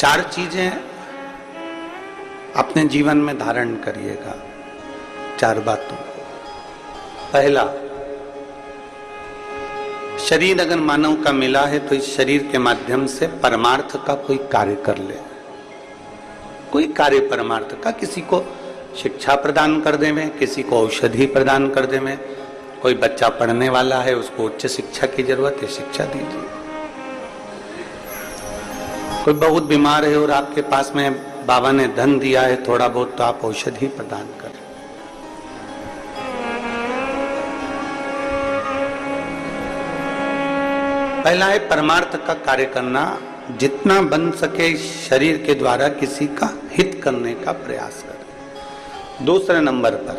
4 चीजें अपने जीवन में धारण करिएगा, 4 बातों को। पहला, शरीर अगर मानव का मिला है तो इस शरीर के माध्यम से परमार्थ का कोई कार्य कर ले, कोई कार्य परमार्थ का, किसी को शिक्षा प्रदान कर देवे, किसी को औषधि प्रदान कर देवे, कोई बच्चा पढ़ने वाला है उसको उच्च शिक्षा की जरूरत है, शिक्षा दीजिए। कोई बहुत बीमार है और आपके पास में बाबा ने धन दिया है थोड़ा बहुत, तो आप औषधि प्रदान करें। पहला है परमार्थ का कार्य करना, जितना बन सके शरीर के द्वारा किसी का हित करने का प्रयास करें। दूसरे नंबर पर,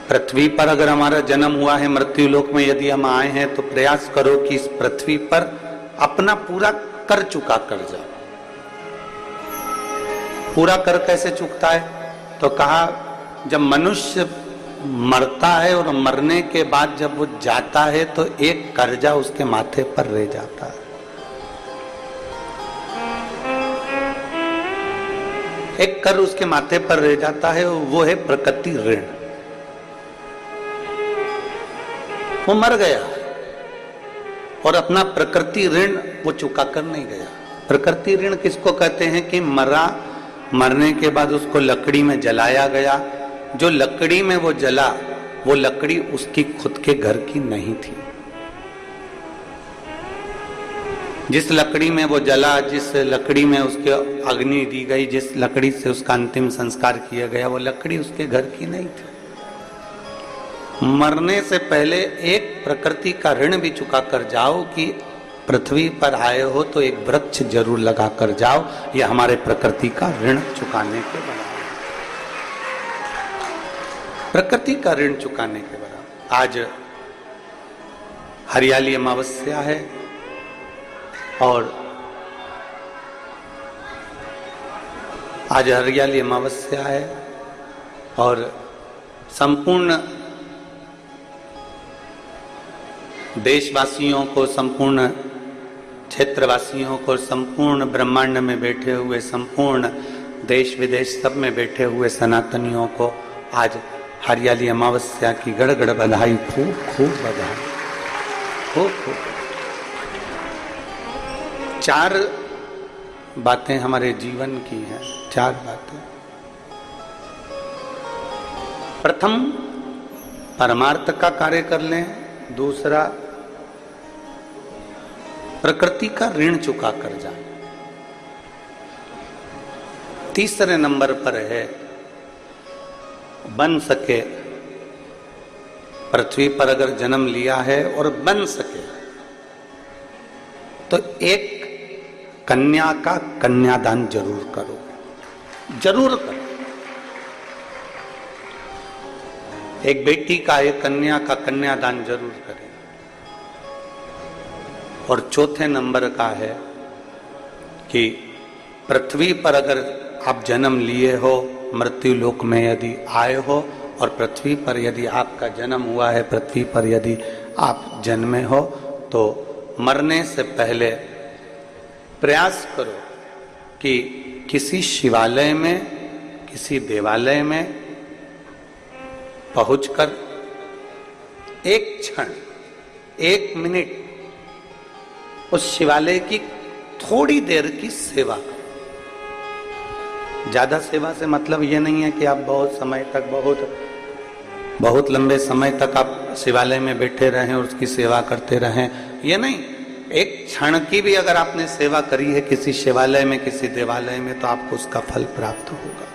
पृथ्वी पर अगर हमारा जन्म हुआ है, मृत्यु लोक में यदि हम आए हैं, तो प्रयास करो कि इस पृथ्वी पर अपना पूरा कर चुका कर जाओ। पूरा कर कैसे चुकता है? तो कहा, जब मनुष्य मरता है और मरने के बाद जब वो जाता है तो एक कर्जा उसके माथे पर रह जाता है। एक कर उसके माथे पर रह जाता है, वो है प्रकृति ऋण। वो मर गया और अपना प्रकृति ऋण वो चुका कर नहीं गया। प्रकृति ऋण किसको कहते हैं? कि मरने के बाद उसको लकड़ी में जलाया गया, जो लकड़ी में वो जला, वो लकड़ी उसकी खुद के घर की नहीं थी। जिस लकड़ी में वो जला, जिस लकड़ी में उसके अग्नि दी गई, जिस लकड़ी से उसका अंतिम संस्कार किया गया, वो लकड़ी उसके घर की नहीं थी। मरने से पहले एक प्रकृति का ऋण भी चुका कर जाओ कि पृथ्वी पर आए हो तो एक वृक्ष जरूर लगा कर जाओ। यह हमारे प्रकृति का ऋण चुकाने के बराबर, प्रकृति का ऋण चुकाने के बराबर। आज हरियाली अमावस्या है और आज हरियाली अमावस्या है और संपूर्ण देशवासियों को, संपूर्ण क्षेत्रवासियों को, संपूर्ण ब्रह्मांड में बैठे हुए, संपूर्ण देश विदेश सब में बैठे हुए सनातनियों को आज हरियाली अमावस्या की गड़गड़ बधाई, खूब खूब बधाई, खूब खूब। 4 बातें हमारे जीवन की हैं, 4 बातें। प्रथम, परमार्थ का कार्य कर लें। दूसरा, प्रकृति का ऋण चुका कर जाए। तीसरे नंबर पर है, बन सके, पृथ्वी पर अगर जन्म लिया है और बन सके तो एक कन्या का कन्यादान जरूर करो, जरूर करो। एक बेटी का, एक कन्या का कन्यादान जरूर करें। और चौथे नंबर का है कि पृथ्वी पर अगर आप जन्म लिए हो, मृत्यु लोक में यदि आए हो और पृथ्वी पर यदि आपका जन्म हुआ है, पृथ्वी पर यदि आप जन्मे हो, तो मरने से पहले प्रयास करो कि किसी शिवालय में, किसी देवालय में पहुंचकर एक क्षण, 1 मिनट उस शिवालय की थोड़ी देर की सेवा करो। ज्यादा सेवा से मतलब ये नहीं है कि आप बहुत समय तक, बहुत लंबे समय तक आप शिवालय में बैठे रहें और उसकी सेवा करते रहें, ये नहीं। एक क्षण की भी अगर आपने सेवा करी है किसी शिवालय में, किसी देवालय में, तो आपको उसका फल प्राप्त होगा,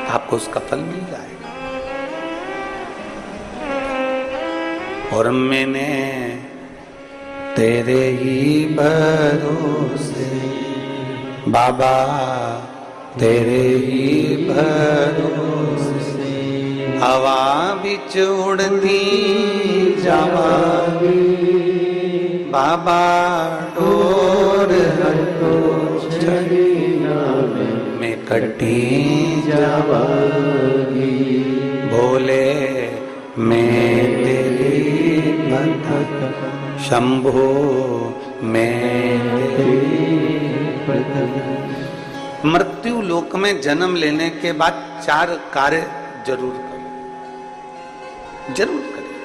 आपको उसका फल मिल जाएगा। और मैंने तेरे ही भरोसे बाबा, तेरे ही भरोसे हवा बिच उड़ती जावागी बाबा, डोर हटो छड़ी में कटी जावागी, बोले मैं तेरी शंभो मैं मृत्यु लोक में जन्म लेने के बाद 4 कार्य जरूर करिए, जरूर करिए।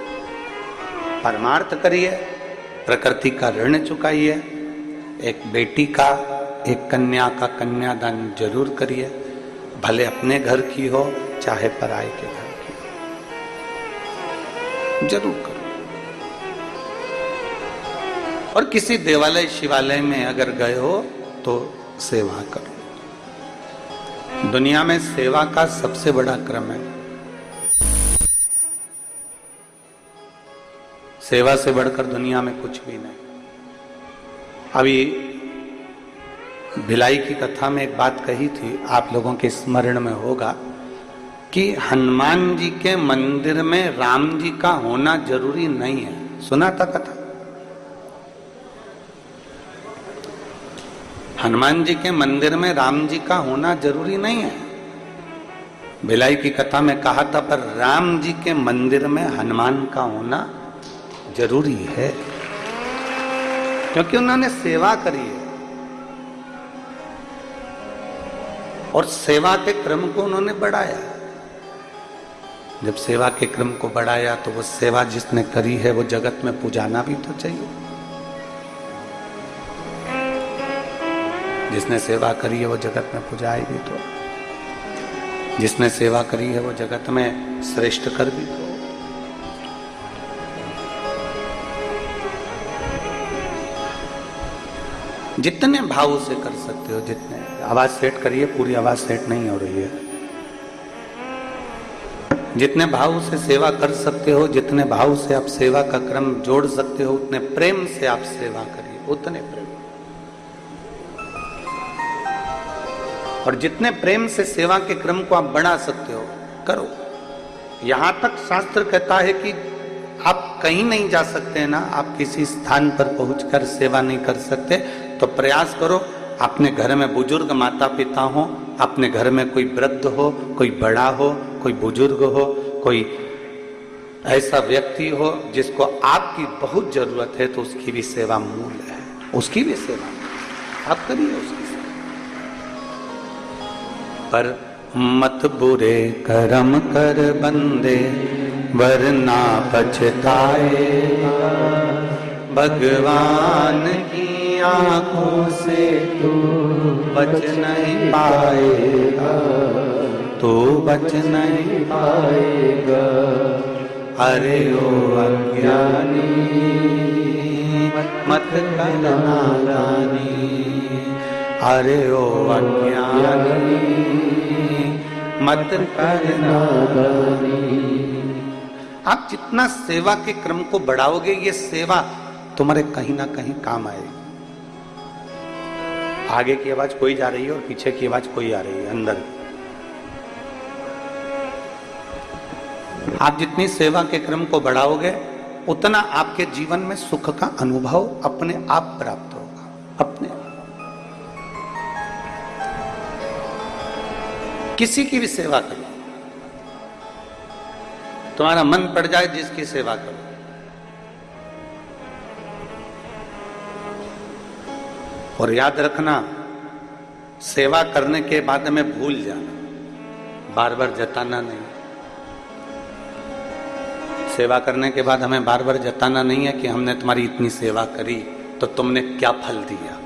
परमार्थ करिए, प्रकृति का ऋण चुकाइए, एक बेटी का, एक कन्या का कन्यादान जरूर करिए, भले अपने घर की हो चाहे पराये के घर की हो, जरूर करो। और किसी देवालय शिवालय में अगर गए हो तो सेवा करो। दुनिया में सेवा का सबसे बड़ा क्रम है। सेवा से बढ़कर दुनिया में कुछ भी नहीं। अभी भिलाई की कथा में एक बात कही थी, आप लोगों के स्मरण में होगा कि हनुमान जी के मंदिर में राम जी का होना जरूरी नहीं है। सुना था कथा? हनुमान जी के मंदिर में राम जी का होना जरूरी नहीं है। भिलाई की कथा में कहा था, पर राम जी के मंदिर में हनुमान का होना जरूरी है, क्योंकि उन्होंने सेवा करी है और सेवा के क्रम को उन्होंने बढ़ाया। जब सेवा के क्रम को बढ़ाया तो वो सेवा जिसने करी है वो जगत में पुजाना भी तो चाहिए। जिसने सेवा करी है वो जगत में पुजाए भी तो, जिसने सेवा करी है वो जगत में श्रेष्ठ कर भी तो। जितने भाव से कर सकते हो, जितने। आवाज सेट करिए, पूरी आवाज सेट नहीं हो रही है। जितने भाव से सेवा कर सकते हो, जितने भाव से आप सेवा का क्रम जोड़ सकते हो, उतने प्रेम से आप सेवा करिए, उतने प्रेम। और जितने प्रेम से सेवा के क्रम को आप बढ़ा सकते हो, करो। यहां तक शास्त्र कहता है कि आप कहीं नहीं जा सकते हैं ना, आप किसी स्थान पर पहुंचकर सेवा नहीं कर सकते, तो प्रयास करो। अपने घर में बुजुर्ग माता पिता हो, अपने घर में कोई वृद्ध हो, कोई बड़ा हो, कोई बुजुर्ग हो, कोई ऐसा व्यक्ति हो जिसको आपकी बहुत जरूरत है, तो उसकी भी सेवा मूल्य है। उसकी भी सेवा आप करिए, उसकी सेवा। पर मत बुरे कर्म कर बंदे, वरना पछताएगा। भगवान की आंखों से तू बच नहीं पाएगा, तू बच नहीं पाएगा। अरे ओ अज्ञानी मत कर नादानी, अरे ओ अज्ञानी मत कर नादानी। आप जितना सेवा के क्रम को बढ़ाओगे, ये सेवा तुम्हारे कहीं ना कहीं काम आएगी। आगे की आवाज कोई जा रही है और पीछे की आवाज कोई आ रही है, अंदर। आप जितनी सेवा के क्रम को बढ़ाओगे, उतना आपके जीवन में सुख का अनुभव अपने आप प्राप्त होगा, अपने। किसी की भी सेवा करो, तुम्हारा मन पड़ जाए जिसकी सेवा करो। और याद रखना, सेवा करने के बाद में भूल जाना, बार बार जताना नहीं। सेवा करने के बाद हमें बार बार जताना नहीं है कि हमने तुम्हारी इतनी सेवा करी तो तुमने क्या फल दिया।